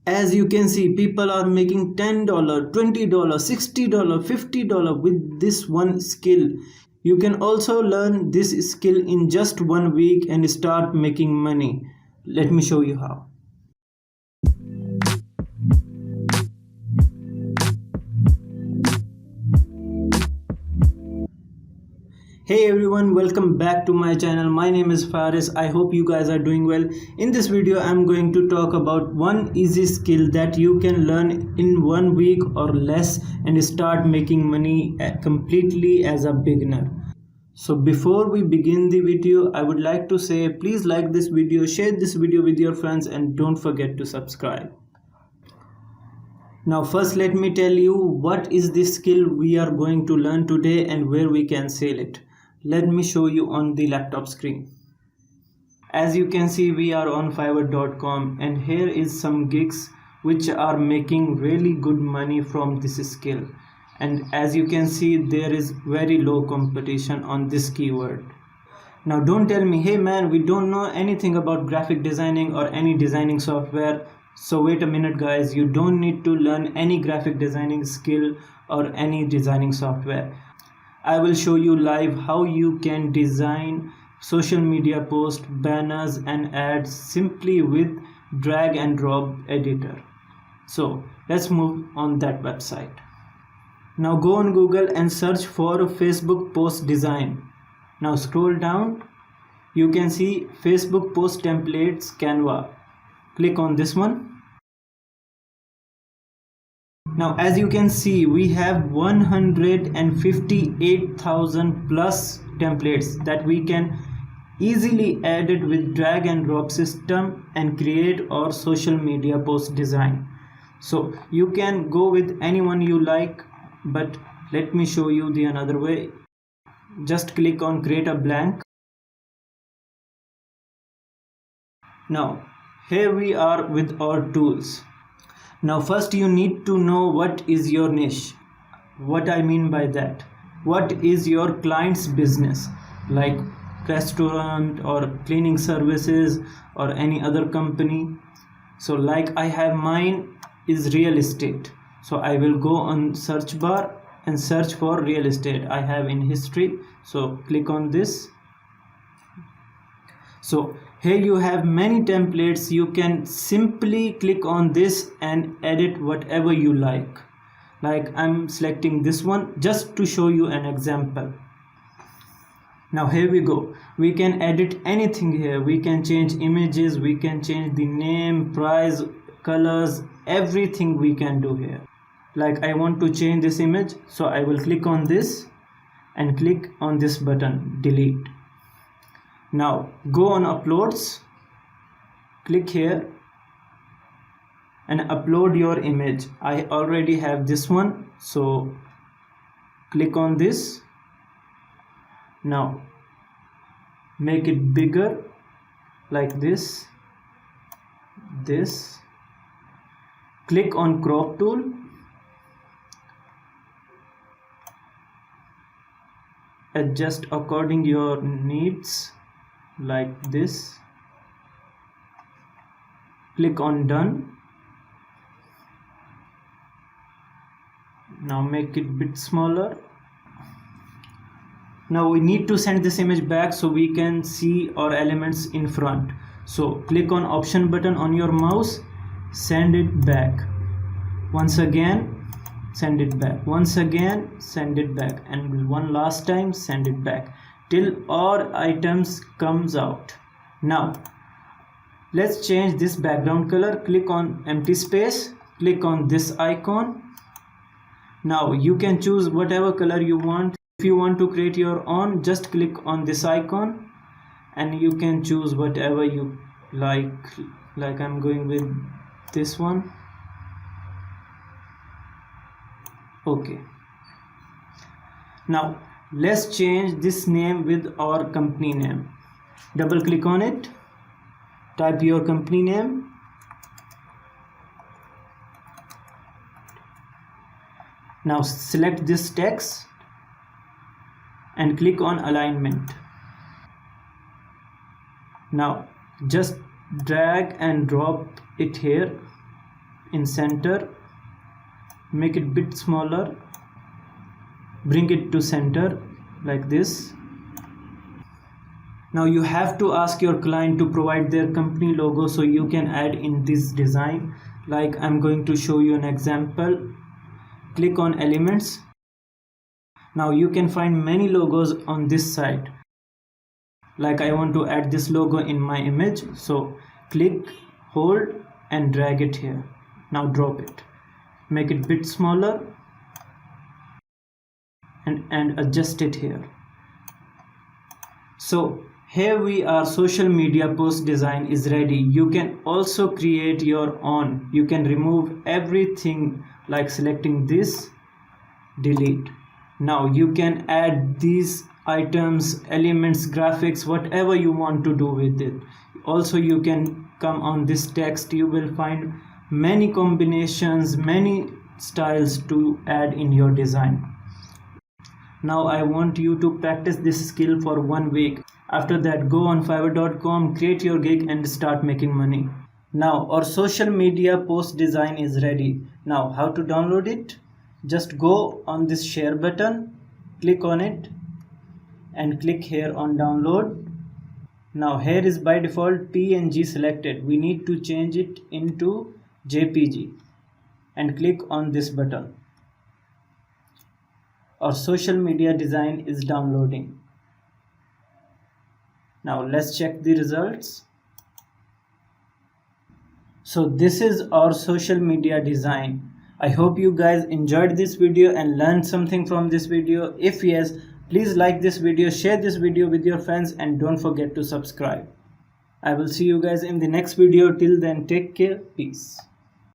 As you can see, people are making $10, $20, $60, $50 with this one skill. You can also learn this skill in just 1 week and start making money. Let me show you how. Hey everyone, welcome back to my channel. My name is Faris. I hope you guys are doing well. In this video, I'm going to talk about one easy skill that you can learn in 1 week or less and start making money completely as a beginner. So before we begin the video, I would like to say please like this video, share this video with your friends, and don't forget to subscribe. Now first let me tell you what is this skill we are going to learn today and where we can sell it. Let me show you on the laptop screen. As you can see, we are on Fiverr.com and here is some gigs which are making really good money from this skill. And as you can see, there is very low competition on this keyword. Now don't tell me, hey man, we don't know anything about graphic designing or any designing software. So wait a minute guys, you don't need to learn any graphic designing skill or any designing software. I will show you live how you can design social media posts, banners and ads simply with drag and drop editor. So let's move on that website. Now go on Google and search for Facebook post design. Now scroll down, you can see Facebook post templates Canva. Click on this one. Now as you can see, we have 158,000 plus templates that we can easily add it with drag and drop system and create our social media post design. So you can go with anyone you like, but let me show you the another way. Just click on create a blank. Now here we are with our tools. Now first you need to know what is your niche. What I mean by that, what is your client's business, like restaurant or cleaning services or any other company. So like I have mine is real estate, so I will go on search bar and search for real estate. I have in history, so click on this. So here you have many templates. You can simply click on this and edit whatever you like. Like I'm selecting this one just to show you an example. Now here we go. We can edit anything here. We can change images, we can change the name, price, colors, everything we can do here. Like I want to change this image, so I will click on this and click on this button, delete. Now go on uploads, click here and upload your image. I already have this one, so click on this. Now make it bigger like this. Click on crop tool. Adjust according your needs like this. Click on done. Now make it a bit smaller. Now we need to send this image back so we can see our elements in front. So click on option button on your mouse, send it back. Once again send it back, once again send it back, and one last time send it back till all items comes out. Now let's change this background color. Click on empty space, click on this icon. Now you can choose whatever color you want. If you want to create your own, just click on this icon and you can choose whatever you like I'm going with this one. Okay, now let's change this name with our company name. Double click on it, type your company name. Now select this text and click on alignment. Now just drag and drop it here in center, make it bit smaller, bring it to center like this. Now you have to ask your client to provide their company logo so you can add in this design. Like I'm going to show you an example. Click on elements. Now you can find many logos on this side. Like I want to add this logo in my image, so click, hold and drag it here. Now drop it, make it bit smaller and adjust it here. So here we are, social media post design is ready. You can also create your own. You can remove everything, like selecting this, delete. Now you can add these items, elements, graphics, whatever you want to do with it. Also you can come on this text, you will find many combinations, many styles to add in your design. Now I want you to practice this skill for 1 week. After that, go on fiverr.com, create your gig and start making money. Now our social media post design is ready. Now how to download it? Just go on this share button, click on it and click here on download. Now here is by default PNG selected. We need to change it into JPG and click on this button. Our social media design is downloading. Now let's check the results. So this is our social media design. I hope you guys enjoyed this video and learned something from this video. If yes, please like this video, share this video with your friends and don't forget to subscribe. I will see you guys in the next video. Till then, take care. Peace.